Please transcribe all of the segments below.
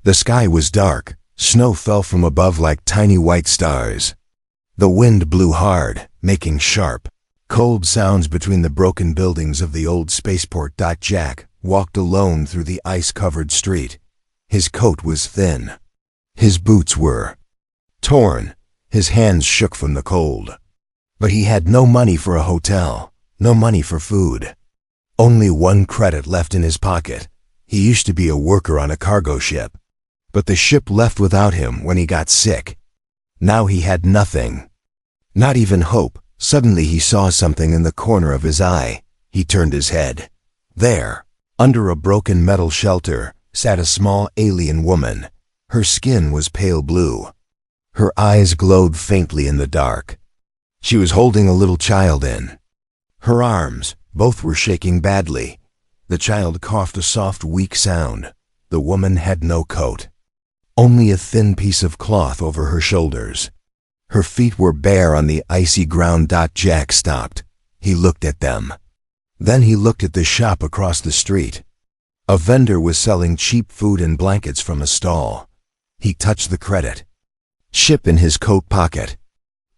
The sky was dark. Snow fell from above like tiny white stars. The wind blew hard, making sharp, cold sounds between the broken buildings of the old spaceport. Jack walked alone through the ice-covered street. His coat was thin. His boots were torn. His hands shook from the cold. But he had no money for a hotel, no money for food. Only one credit left in his pocket. He used to be a worker on a cargo ship. But the ship left without him when he got sick. Now he had nothing. Not even hope. Suddenly he saw something in the corner of his eye. He turned his head. There, under a broken metal shelter, sat a small alien woman. Her skin was pale blue. Her eyes glowed faintly in the dark. She was holding a little child in her arms. Both were shaking badly. The child coughed a soft, weak sound. The woman had no coat. Only a thin piece of cloth over her shoulders. Her feet were bare on the icy ground. Jack stopped. He looked at them. Then he looked at the shop across the street. A vendor was selling cheap food and blankets from a stall. He touched the credit. Chip in his coat pocket.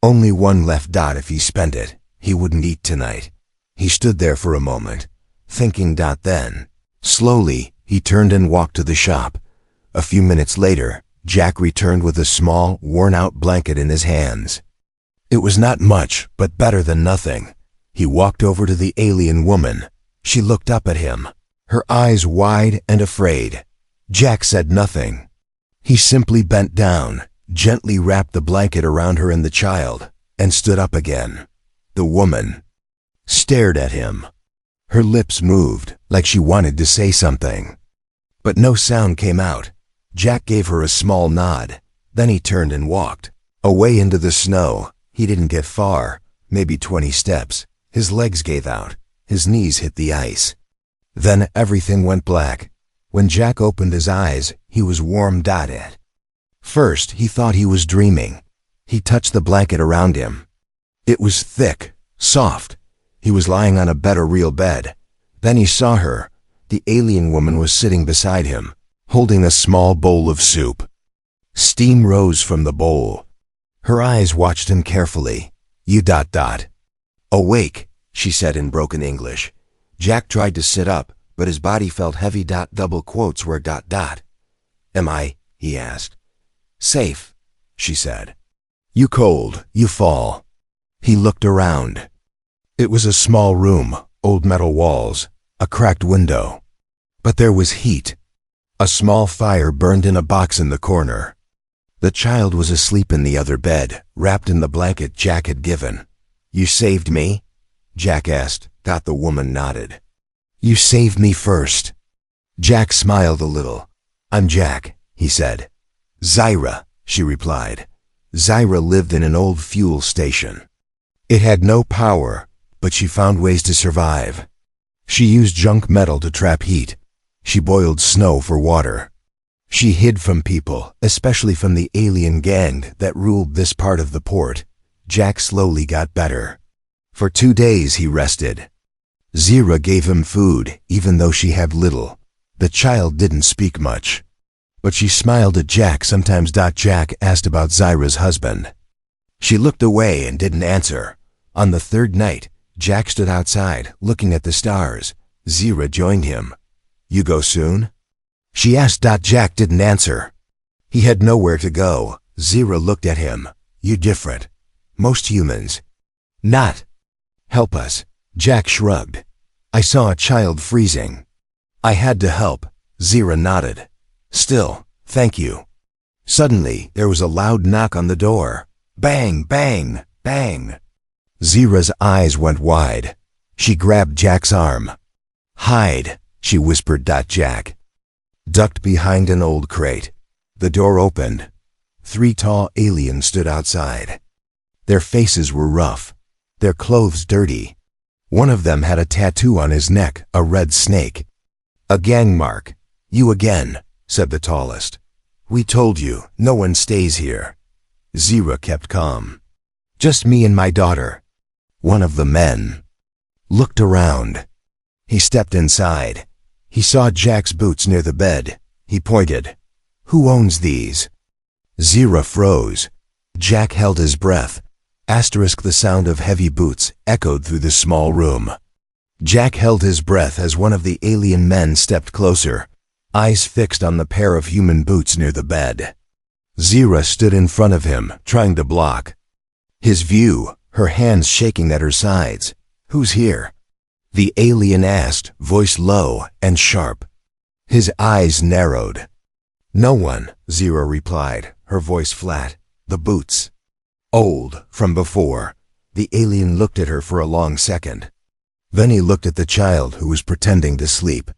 Only one left. If he spent it, he wouldn't eat tonight. He stood there for a moment, thinking. Then, slowly, he turned and walked to the shop. A few minutes later, Jack returned with a small, worn-out blanket in his hands. It was not much, but better than nothing. He walked over to the alien woman. She looked up at him, her eyes wide and afraid. Jack said nothing. He simply bent down, gently wrapped the blanket around her and the child, and stood up again. The woman stared at him. Her lips moved, like she wanted to say something. But no sound came out. Jack gave her a small nod. Then he turned and walked away into the snow. He didn't get far, maybe 20 steps. His legs gave out. His knees hit the ice. Then everything went black. When Jack opened his eyes, he was warm. At first, he thought he was dreaming. He touched the blanket around him. It was thick, soft. He was lying on a bed, a real bed. Then he saw her. The alien woman was sitting beside him, holding a small bowl of soup. Steam rose from the bowl. Her eyes watched him carefully. You. Awake, she said in broken English. Jack tried to sit up, but his body felt heavy. Double quotes were ... Am I, he asked. Safe, she said. You cold, you fall. He looked around. It was a small room, old metal walls, a cracked window. But there was heat. A small fire burned in a box in the corner. The child was asleep in the other bed, wrapped in the blanket Jack had given. You saved me? Jack asked. The woman nodded. You saved me first. Jack smiled a little. I'm Jack, he said. Zyra, she replied. Zyra lived in an old fuel station. It had no power, but she found ways to survive. She used junk metal to trap heat. She boiled snow for water. She hid from people, especially from the alien gang that ruled this part of the port. Jack slowly got better. For 2 days he rested. Zyra gave him food, even though she had little. The child didn't speak much. But she smiled at Jack sometimes. Jack asked about Zyra's husband. She looked away and didn't answer. On the 3rd night, Jack stood outside, looking at the stars. Zyra joined him. You go soon? She asked. Jack didn't answer. He had nowhere to go. Zyra looked at him. You different. Most humans. Not. Help us. Jack shrugged. I saw a child freezing. I had to help. Zyra nodded. Still, thank you. Suddenly, there was a loud knock on the door. Bang, bang, bang. Zyra's eyes went wide. She grabbed Jack's arm. Hide, she whispered. Jack ducked behind an old crate. The door opened. 3 tall aliens stood outside. Their faces were rough, their clothes dirty. One of them had a tattoo on his neck, a red snake. A gang mark. You again, said the tallest. We told you, no one stays here. Zyra kept calm. Just me and my daughter. One of the men looked around. He stepped inside. He saw Jack's boots near the bed. He pointed. Who owns these? Zira froze. Jack held his breath. The sound of heavy boots echoed through the small room. Jack held his breath as one of the alien men stepped closer, eyes fixed on the pair of human boots near the bed. Zira stood in front of him, trying to block his view, her hands shaking at her sides. "Who's here?" the alien asked, voice low and sharp. His eyes narrowed. "No one," Zira replied, her voice flat. "The boots." Old, from before. The alien looked at her for a long second. Then he looked at the child who was pretending to sleep.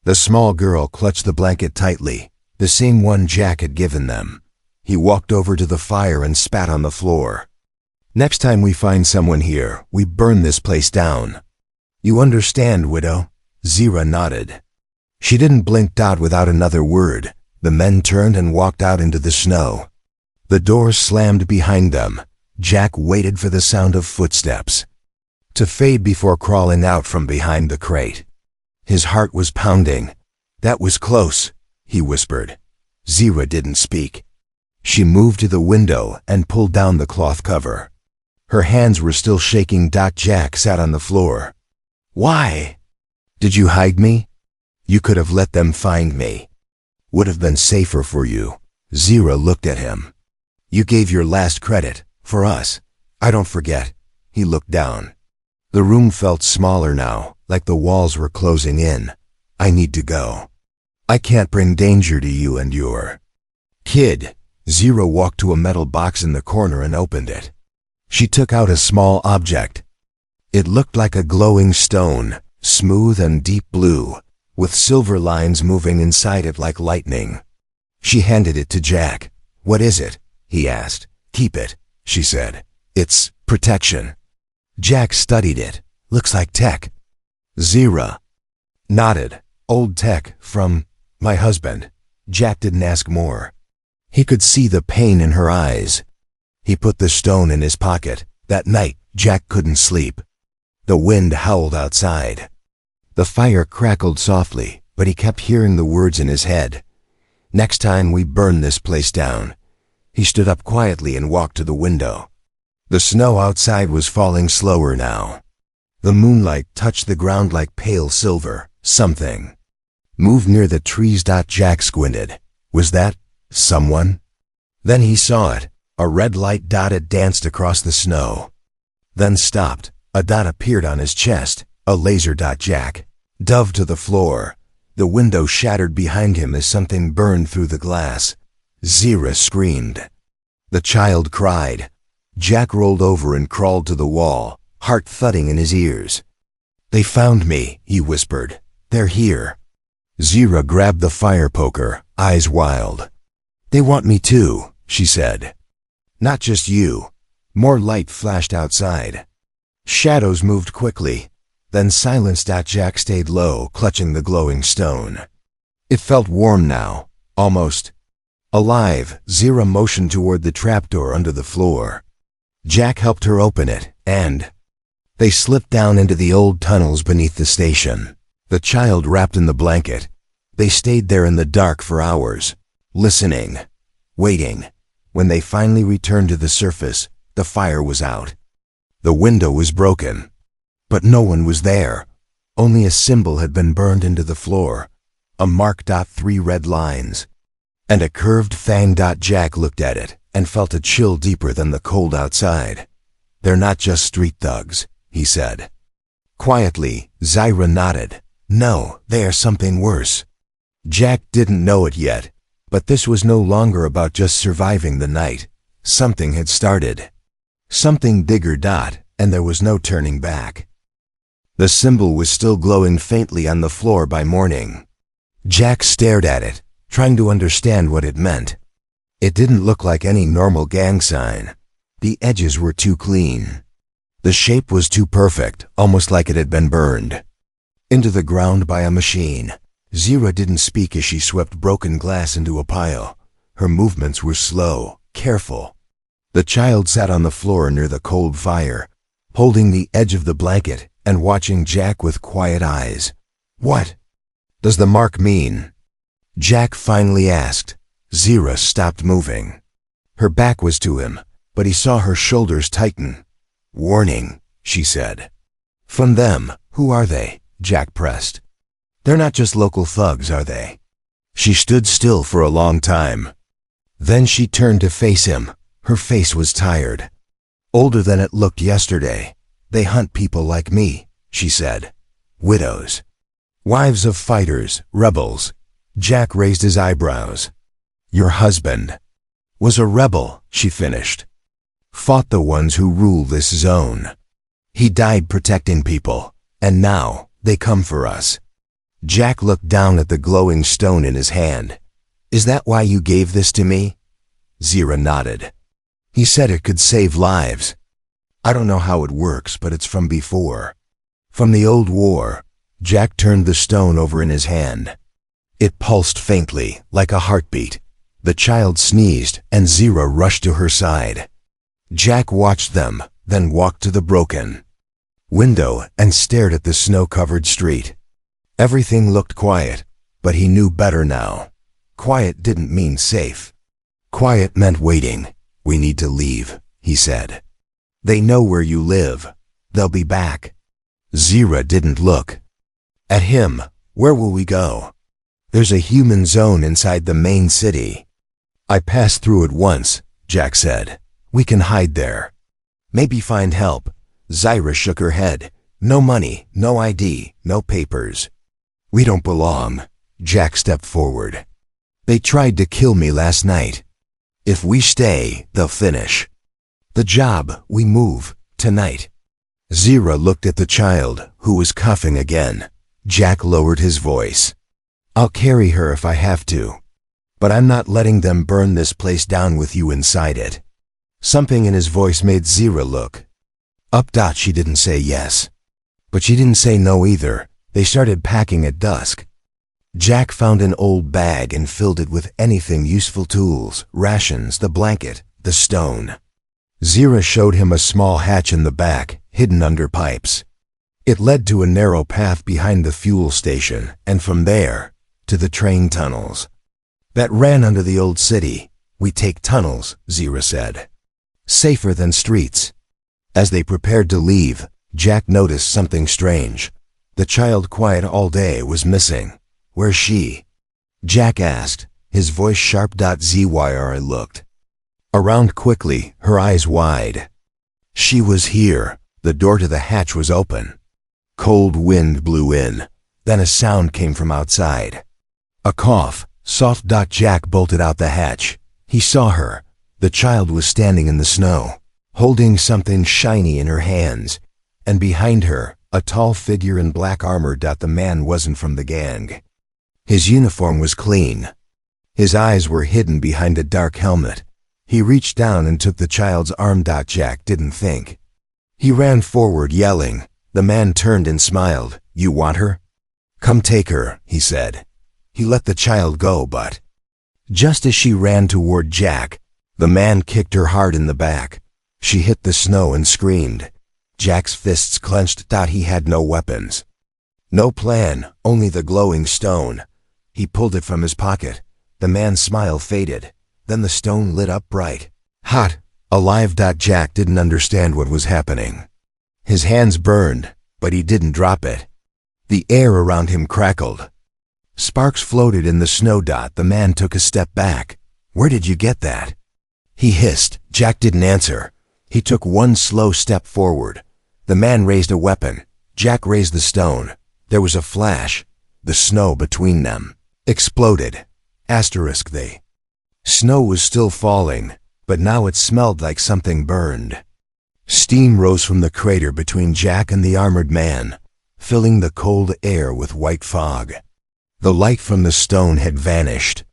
The small girl clutched the blanket tightly, the same one Jack had given them. He walked over to the fire and spat on the floor. "Next time we find someone here, we burn this place down. You understand, widow?" Zira nodded. She didn't blink without another word. The men turned and walked out into the snow. The doors slammed behind them. Jack waited for the sound of footsteps to fade before crawling out from behind the crate. His heart was pounding. "That was close," he whispered. Zira didn't speak. She moved to the window and pulled down the cloth cover. Her hands were still shaking. Jack sat on the floor. "Why? Did you hide me? You could have let them find me. Would have been safer for you." Zira looked at him. "You gave your last credit, for us. I don't forget." He looked down. The room felt smaller now, like the walls were closing in. "I need to go. I can't bring danger to you and your kid." Zira walked to a metal box in the corner and opened it. She took out a small object. It looked like a glowing stone, smooth and deep blue, with silver lines moving inside it like lightning. She handed it to Jack. "What is it?" he asked. "Keep it," she said. "It's protection." Jack studied it. "Looks like tech." Zira nodded. "Old tech from my husband." Jack didn't ask more. He could see the pain in her eyes. He put the stone in his pocket. That night, Jack couldn't sleep. The wind howled outside. The fire crackled softly, but he kept hearing the words in his head. "Next time we burn this place down." He stood up quietly and walked to the window. The snow outside was falling slower now. The moonlight touched the ground like pale silver. Something moved near the trees. Jack squinted. Was that someone? Then he saw it. A red light dot danced across the snow. Then stopped. A dot appeared on his chest. A laser. Jack dove to the floor. The window shattered behind him as something burned through the glass. Zira screamed. The child cried. Jack rolled over and crawled to the wall, heart thudding in his ears. "They found me," he whispered. "They're here." Zira grabbed the fire poker, eyes wild. "They want me too," she said. "Not just you." More light flashed outside. Shadows moved quickly, then silence. Jack stayed low, clutching the glowing stone. It felt warm now, almost alive. Zira motioned toward the trapdoor under the floor. Jack helped her open it, and they slipped down into the old tunnels beneath the station. The child wrapped in the blanket. They stayed there in the dark for hours, listening, waiting. When they finally returned to the surface, the fire was out. The window was broken, but no one was there. Only a symbol had been burned into the floor, a mark. 3 red lines, and a curved fang. Jack looked at it and felt a chill deeper than the cold outside. "They're not just street thugs," he said. Quietly, Zira nodded. "No, they are something worse." Jack didn't know it yet, but this was no longer about just surviving the night. Something had started. Something bigger. And there was no turning back. The symbol was still glowing faintly on the floor by morning. Jack stared at it, trying to understand what it meant. It didn't look like any normal gang sign. The edges were too clean. The shape was too perfect, almost like it had been burned into the ground by a machine. Zira didn't speak as she swept broken glass into a pile. Her movements were slow, careful. The child sat on the floor near the cold fire, holding the edge of the blanket and watching Jack with quiet eyes. "What does the mark mean?" Jack finally asked. Zira stopped moving. Her back was to him, but he saw her shoulders tighten. "Warning," she said. "From them. Who are they?" Jack pressed. "They're not just local thugs, are they?" She stood still for a long time. Then she turned to face him. Her face was tired. "Older than it looked yesterday. They hunt people like me," she said. "Widows. Wives of fighters, rebels." Jack raised his eyebrows. "Your husband was a rebel," she finished. "Fought the ones who rule this zone. He died protecting people, and now they come for us." Jack looked down at the glowing stone in his hand. "Is that why you gave this to me?" Zira nodded. "He said it could save lives. I don't know how it works, but it's from before. From the old war." Jack turned the stone over in his hand. It pulsed faintly, like a heartbeat. The child sneezed, and Zira rushed to her side. Jack watched them, then walked to the broken window and stared at the snow-covered street. Everything looked quiet, but he knew better now. Quiet didn't mean safe. Quiet meant waiting. "We need to leave," he said. "They know where you live. They'll be back." Zira didn't look at him. "Where will we go?" "There's a human zone inside the main city. I passed through it once," Jack said. "We can hide there. Maybe find help." Zira shook her head. "No money, no ID, no papers. We don't belong." Jack stepped forward. "They tried to kill me last night. If we stay, they'll finish the job. We move tonight." Zira looked at the child, who was coughing again. Jack lowered his voice. "I'll carry her if I have to. But I'm not letting them burn this place down with you inside it." Something in his voice made Zira look up. She didn't say yes, but she didn't say no either. They started packing at dusk. Jack found an old bag and filled it with anything useful: tools, rations, the blanket, the stone. Zira showed him a small hatch in the back, hidden under pipes. It led to a narrow path behind the fuel station, and from there, to the train tunnels that ran under the old city. "We take tunnels," Zira said. "Safer than streets." As they prepared to leave, Jack noticed something strange. The child, quiet all day, was missing. "Where's she?" Jack asked, his voice sharp. Zyra looked around quickly, her eyes wide. "She was here." The door to the hatch was open. Cold wind blew in. Then a sound came from outside. A cough, soft. Jack bolted out the hatch. He saw her. The child was standing in the snow, holding something shiny in her hands, and behind her, a tall figure in black armor. The man wasn't from the gang. His uniform was clean. His eyes were hidden behind a dark helmet. He reached down and took the child's arm. Jack didn't think. He ran forward, yelling. The man turned and smiled. "You want her? Come take her," he said. He let the child go, but just as she ran toward Jack, the man kicked her hard in the back. She hit the snow and screamed. Jack's fists clenched. He had no weapons, no plan, only the glowing stone. He pulled it from his pocket. The man's smile faded. Then the stone lit up bright, hot, alive. Jack didn't understand what was happening. His hands burned, but he didn't drop it. The air around him crackled. Sparks floated in the snow. The man took a step back. "Where did you get that?" he hissed. Jack didn't answer. He took one slow step forward. The man raised a weapon. Jack raised the stone. There was a flash. The snow between them exploded. The snow was still falling, but now it smelled like something burned. Steam rose from the crater between Jack and the armored man, filling the cold air with white fog. The light from the stone had vanished.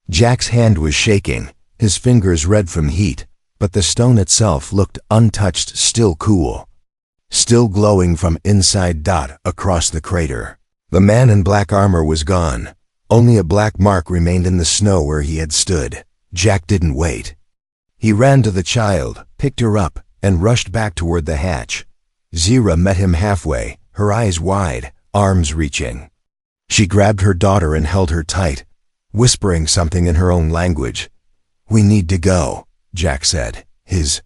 Jack's hand was shaking, his fingers red from heat, but the stone itself looked untouched, still cool, still glowing from inside. Across the crater, the man in black armor was gone. Only a black mark remained in the snow where he had stood. Jack didn't wait. He ran to the child, picked her up, and rushed back toward the hatch. Zira met him halfway, her eyes wide, arms reaching. She grabbed her daughter and held her tight. whispering something in her own language. "We need to go," Jack said, his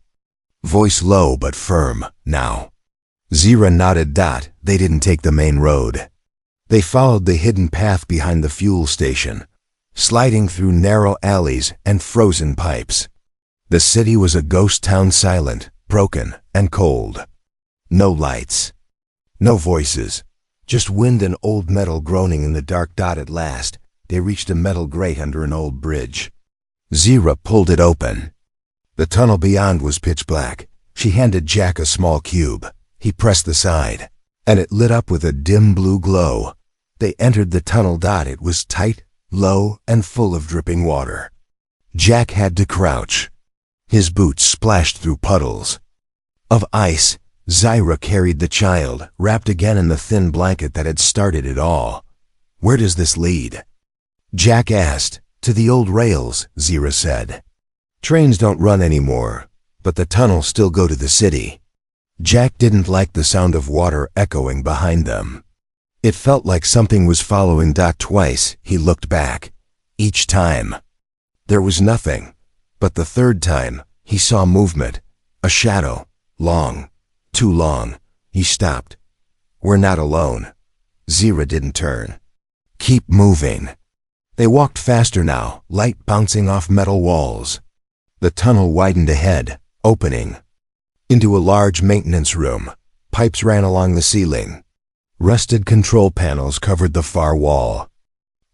voice low but firm now. Zira nodded. They didn't take the main road. They followed the hidden path behind the fuel station, sliding through narrow alleys and frozen pipes. The city was a ghost town, silent, broken, and cold. No lights. No voices. Just wind and old metal groaning in the dark. At last, they reached a metal grate under an old bridge. Zira pulled it open. The tunnel beyond was pitch black. She handed Jack a small cube. He pressed the side, and it lit up with a dim blue glow. They entered the tunnel. It was tight, low, and full of dripping water. Jack had to crouch. His boots splashed through puddles of ice. Zira carried the child, wrapped again in the thin blanket that had started it all. "Where does this lead?" Jack asked. "To the old rails," Zira said. "Trains don't run anymore, but the tunnels still go to the city." Jack didn't like the sound of water echoing behind them. It felt like something was following. Twice he looked back. Each time there was nothing, but the third time he saw movement, a shadow, long, too long. He stopped. "We're not alone." Zira didn't turn. "Keep moving." They walked faster now, light bouncing off metal walls. The tunnel widened ahead, opening into a large maintenance room. Pipes ran along the ceiling. Rusted control panels covered the far wall.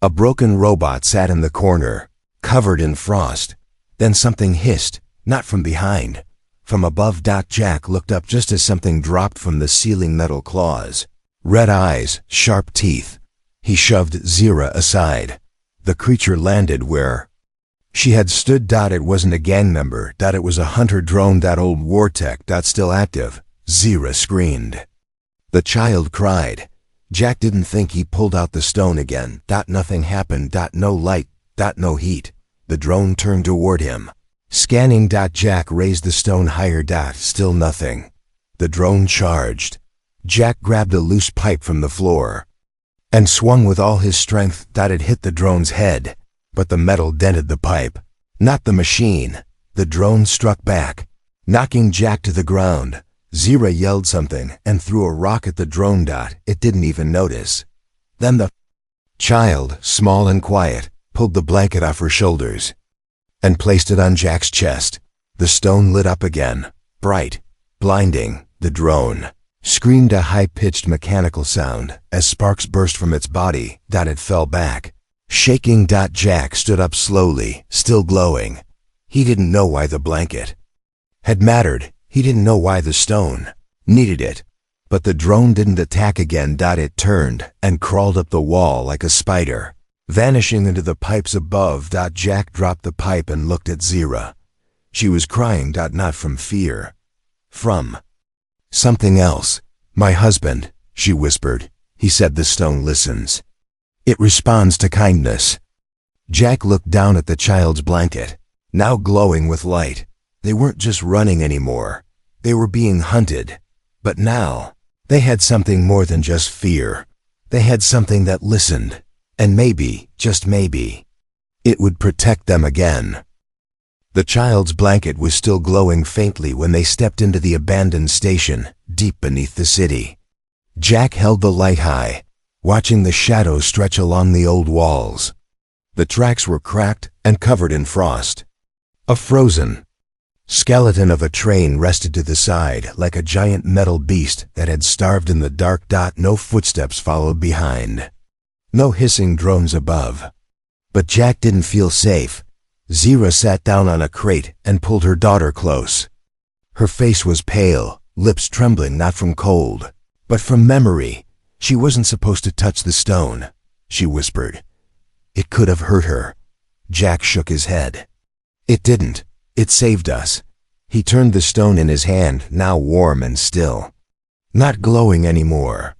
A broken robot sat in the corner, covered in frost. Then something hissed, not from behind, from above. Jack looked up just as something dropped from the ceiling. Metal claws, red eyes, sharp teeth. He shoved Zira aside. The creature landed where she had stood. It wasn't a gang member. It was a hunter drone. Old war tech. Still active. Zira screamed. The child cried. Jack didn't think. He pulled out the stone again. Nothing happened. No light. No heat. The drone turned toward him, scanning. Jack raised the stone higher. Still nothing. The drone charged. Jack grabbed a loose pipe from the floor and swung with all his strength. It hit the drone's head, but the metal dented the pipe, not the machine. The drone struck back, knocking Jack to the ground. Zira yelled something and threw a rock at the drone. It didn't even notice. Then the child, small and quiet, pulled the blanket off her shoulders and placed it on Jack's chest. The stone lit up again, bright, blinding. The drone screamed a high-pitched mechanical sound as sparks burst from its body. It fell back, shaking. Jack stood up slowly, still glowing. He didn't know why the blanket had mattered. He didn't know why the stone needed it. But the drone didn't attack again. It turned and crawled up the wall like a spider, vanishing into the pipes above. Jack dropped the pipe and looked at Zira. She was crying. Not from fear. From something else. "My husband," she whispered. He said, "The stone listens. It responds to kindness." Jack looked down at the child's blanket, now glowing with light. They weren't just running anymore. They were being hunted. But now, they had something more than just fear. They had something that listened. And maybe, just maybe, it would protect them again. The child's blanket was still glowing faintly when they stepped into the abandoned station, deep beneath the city. Jack held the light high, watching the shadows stretch along the old walls. The tracks were cracked and covered in frost. A frozen skeleton of a train rested to the side like a giant metal beast that had starved in the dark. No footsteps followed behind. No hissing drones above. But Jack didn't feel safe. Zira sat down on a crate and pulled her daughter close. Her face was pale, lips trembling not from cold, but from memory. "She wasn't supposed to touch the stone," she whispered. "It could have hurt her." Jack shook his head. "It didn't. It saved us." He turned the stone in his hand, now warm and still, not glowing anymore.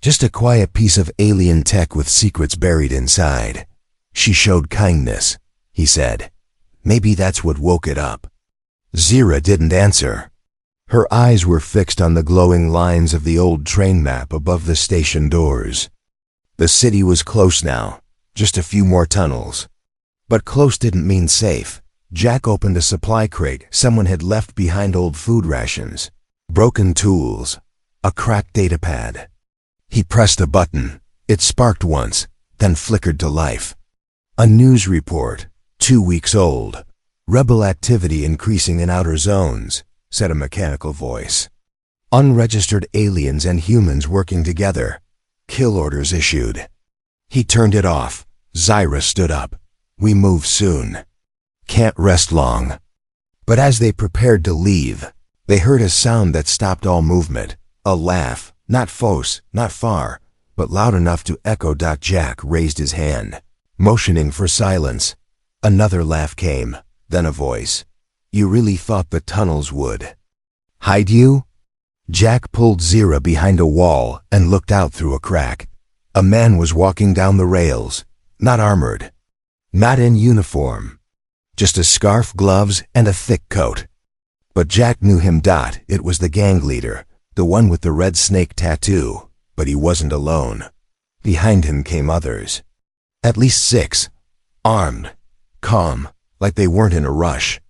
Just a quiet piece of alien tech with secrets buried inside. "She showed kindness," he said. "Maybe that's what woke it up." Zira didn't answer. Her eyes were fixed on the glowing lines of the old train map above the station doors. The city was close now, Just a few more tunnels. But close didn't mean safe. Jack opened a supply crate someone had left behind, old food rations, broken tools, a cracked datapad. He pressed a button. It sparked once, then flickered to life. A news report, 2 weeks old. "Rebel activity increasing in outer zones," said a mechanical voice. "Unregistered aliens and humans working together. Kill orders issued." He turned it off. Zyra stood up. "We move soon. Can't rest long." But as they prepared to leave, they heard a sound that stopped all movement. A laugh, not close, not far, but loud enough to echo. Jack raised his hand, motioning for silence. Another laugh came, then a voice. "You really thought the tunnels would hide you?" Jack pulled Zyra behind a wall and looked out through a crack. A man was walking down the rails, not armored, not in uniform, just a scarf, gloves, and a thick coat. But Jack knew him. It was the gang leader, the one with the red snake tattoo. But he wasn't alone. Behind him came others. At least 6, armed, calm, like they weren't in a rush,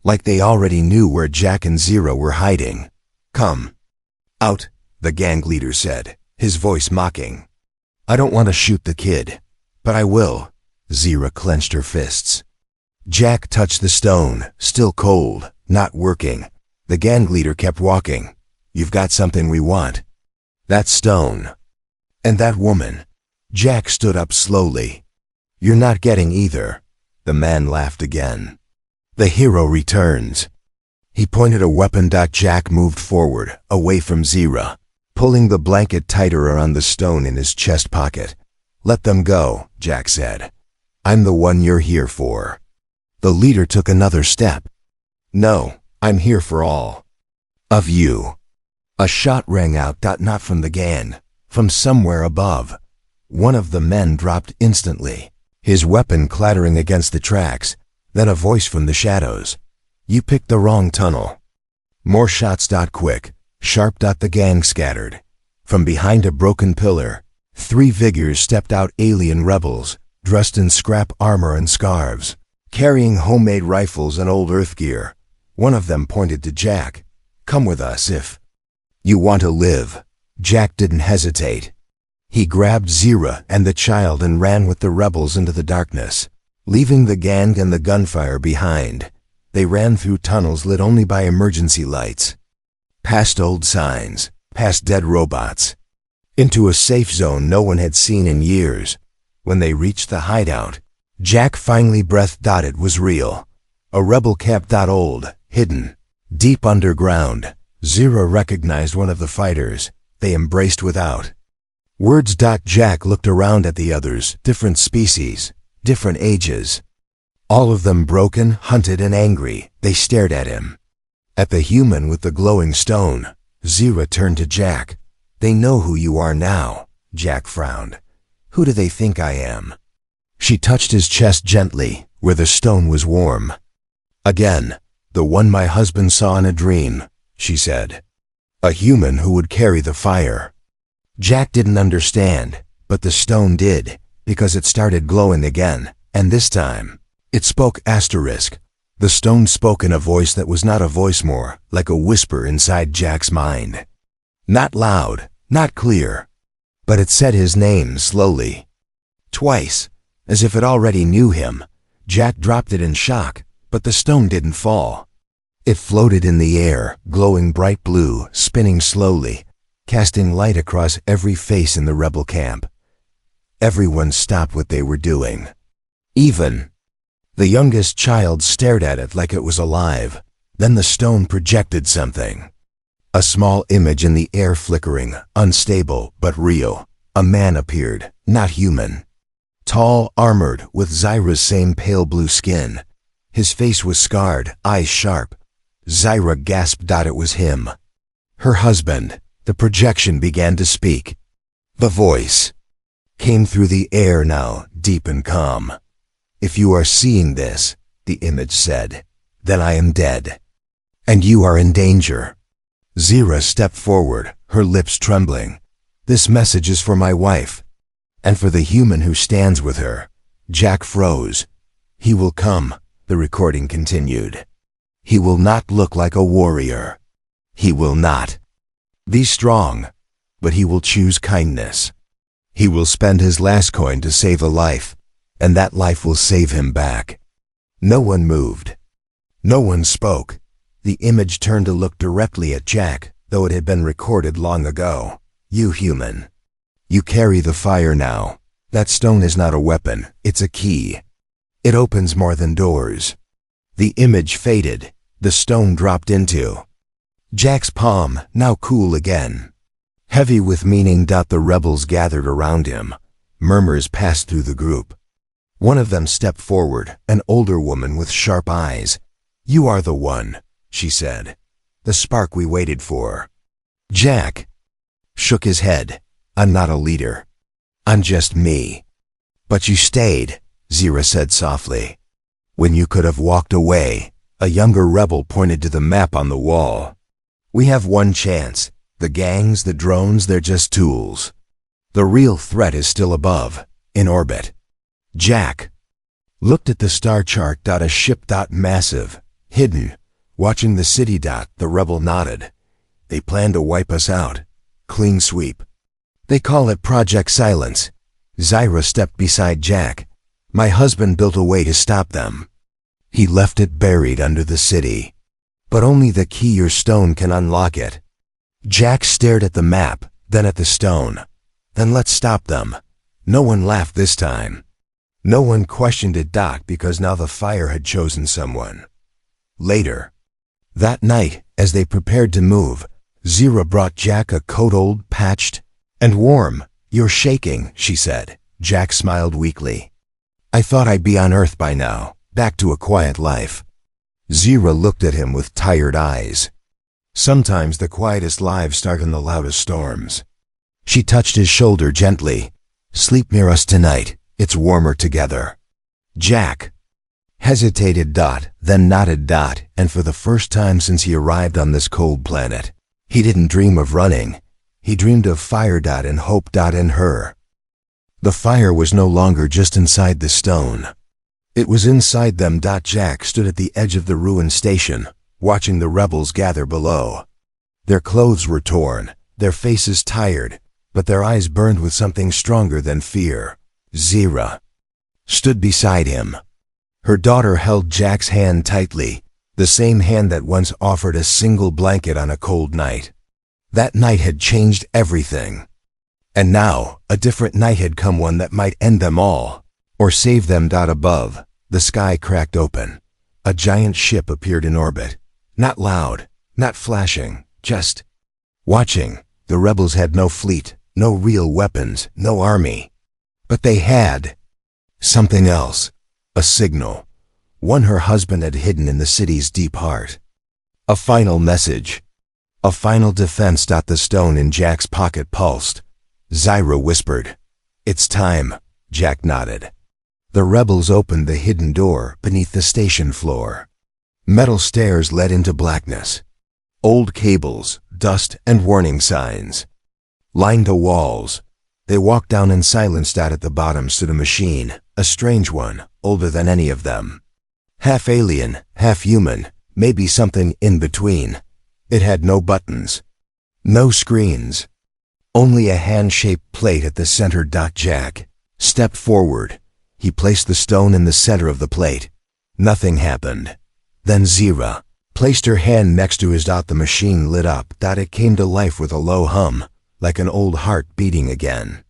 like they already knew where Jack and Zyra were hiding. "Come out," the gang leader said, his voice mocking. "I don't want to shoot the kid, but I will." Zyra clenched her fists. Jack touched the stone, still cold, not working. The gang leader kept walking. "You've got something we want. That stone. And that woman." Jack stood up slowly. "You're not getting either." The man laughed again. "The hero returns." He pointed a weapon. Jack moved forward, away from Zyra, pulling the blanket tighter around the stone in his chest pocket. "Let them go," Jack said. "I'm the one you're here for." The leader took another step. "No, I'm here for all of you." A shot rang out. Not from the gang, from somewhere above. One of the men dropped instantly, his weapon clattering against the tracks. Then a voice from the shadows. "You picked the wrong tunnel." More shots. Quick, sharp. The gang scattered. From behind a broken pillar, 3 figures stepped out, alien rebels, dressed in scrap armor and scarves, carrying homemade rifles and old Earth gear. One of them pointed to Jack. "Come with us if you want to live." Jack didn't hesitate. He grabbed Zyra and the child and ran with the rebels into the darkness, leaving the gang and the gunfire behind. They ran through tunnels lit only by emergency lights, past old signs, past dead robots, into a safe zone no one had seen in years. When they reached the hideout, Jack finally breathed. It was real. A rebel camp. Old, hidden, deep underground. Zyra recognized one of the fighters. They embraced without words. Jack looked around at the others, different species, different ages. All of them broken, hunted, and angry. They stared at him. At the human with the glowing stone. Zyra turned to Jack. "They know who you are now." Jack frowned. "Who do they think I am?" She touched his chest gently, where the stone was warm. "Again, the one my husband saw in a dream," she said. "A human who would carry the fire." Jack didn't understand, but the stone did, because it started glowing again, and this time, it spoke. The stone spoke in a voice that was not a voice, more like a whisper inside Jack's mind. Not loud, not clear, but it said his name slowly. Twice, as if it already knew him. Jack dropped it in shock, but the stone didn't fall. It floated in the air, glowing bright blue, spinning slowly, casting light across every face in the rebel camp. Everyone stopped what they were doing. Even the youngest child stared at it like it was alive. Then the stone projected something. A small image in the air, flickering, unstable, but real. A man appeared, not human. Tall, armored, with Zyra's same pale blue skin. His face was scarred, eyes sharp. Zyra gasped. It was him. Her husband. The projection began to speak. The voice came through the air now, deep and calm. "If you are seeing this," the image said, "then I am dead. And you are in danger." Zyra stepped forward, her lips trembling. "This message is for my wife. And for the human who stands with her, Jack froze. He will come, the recording continued. He will not look like a warrior. He will not be strong, but he will choose kindness. He will spend his last coin to save a life, and that life will save him back. No one moved. No one spoke. The image turned to look directly at Jack, though it had been recorded long ago. You human. You carry the fire now. That stone is not a weapon, it's a key. It opens more than doors. The image faded. The stone dropped into Jack's palm, now cool again. Heavy with meaning. The rebels gathered around him. Murmurs passed through the group. One of them stepped forward, an older woman with sharp eyes. You are the one, she said. The spark we waited for. Jack shook his head. I'm not a leader. I'm just me. But you stayed, Zira said softly. When you could have walked away, a younger rebel pointed to the map on the wall. We have one chance. The gangs, the drones, they're just tools. The real threat is still above, in orbit. Jack looked at the star chart. A ship. Massive, hidden, watching the city. The rebel nodded. They plan to wipe us out. Clean sweep. They call it Project Silence. Zira stepped beside Jack. My husband built a way to stop them. He left it buried under the city. But only the key or stone can unlock it. Jack stared at the map, then at the stone. Then let's stop them. No one laughed this time. No one questioned it. Because now the fire had chosen someone. Later, that night, as they prepared to move, Zira brought Jack a coat, old, patched, and warm. You're shaking, she said. Jack smiled weakly. I thought I'd be on Earth by now, back to a quiet life. Zira looked at him with tired eyes. Sometimes the quietest lives start in the loudest storms. She touched his shoulder gently. Sleep near us tonight. It's warmer together. Jack hesitated. Then nodded. And for the first time since he arrived on this cold planet, he didn't dream of running. He dreamed of fire. And hope. In her. The fire was no longer just inside the stone. It was inside them. Jack stood at the edge of the ruined station, watching the rebels gather below. Their clothes were torn, their faces tired, but their eyes burned with something stronger than fear. Zira stood beside him. Her daughter held Jack's hand tightly, the same hand that once offered a single blanket on a cold night. That night had changed everything. And now, a different night had come, one that might end them all, or save them. Above, the sky cracked open. A giant ship appeared in orbit. Not loud, not flashing, just watching. The rebels had no fleet, no real weapons, no army. But they had something else. A signal. One her husband had hidden in the city's deep heart. A final message. A final defense. The stone in Jack's pocket pulsed. Zira whispered. It's time. Jack nodded. The rebels opened the hidden door beneath the station floor. Metal stairs led into blackness. Old cables, dust, and warning signs lined the walls. They walked down in silence. At the bottom stood a machine, a strange one, older than any of them. Half alien, half human, maybe something in between. It had no buttons, no screens, only a hand-shaped plate at the center. Jack stepped forward. He placed the stone in the center of the plate. Nothing happened. Then Zira placed her hand next to his. The machine lit up. It came to life with a low hum, like an old heart beating again.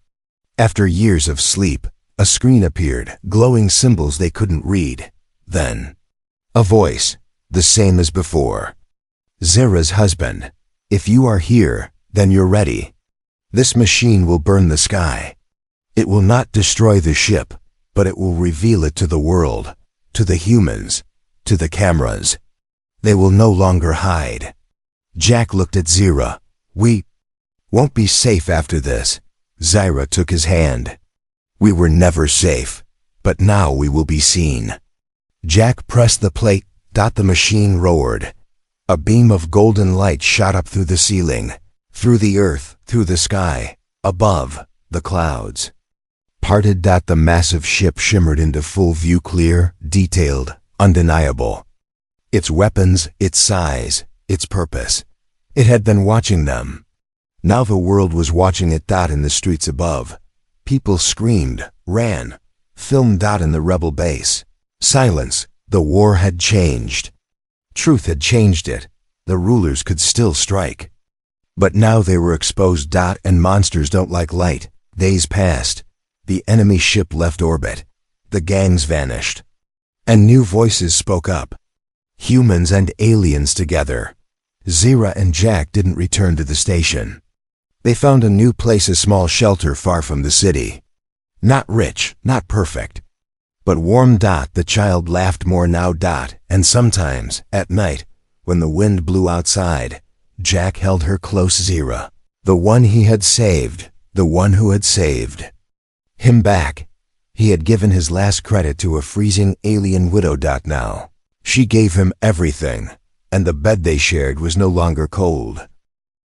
After years of sleep, a screen appeared, glowing symbols they couldn't read. Then, a voice, the same as before. Zira's husband, if you are here, then you're ready. This machine will burn the sky. It will not destroy the ship, but it will reveal it to the world, to the humans, to the cameras. They will no longer hide. Jack looked at Zira. We won't be safe after this. Zira took his hand. We were never safe, but now we will be seen. Jack pressed the plate. The machine roared. A beam of golden light shot up through the ceiling, through the earth, through the sky, above, the clouds. Parted. The massive ship shimmered into full view, clear, detailed, undeniable. Its weapons, its size, its purpose. It had been watching them. Now the world was watching it. In the streets above, people screamed, ran, filmed. In the rebel base, silence. The war had changed. Truth had changed it. The rulers could still strike. But now they were exposed. And monsters don't like light. Days passed. The enemy ship left orbit. The gangs vanished. And new voices spoke up. Humans and aliens together. Zira and Jack didn't return to the station. They found a new place, a small shelter far from the city. Not rich, not perfect, but warm. The child laughed more now. And sometimes, at night, when the wind blew outside, Jack held her close. Zira, the one he had saved, the one who had saved him back. He had given his last credit to a freezing alien widow. Now, she gave him everything, and the bed they shared was no longer cold.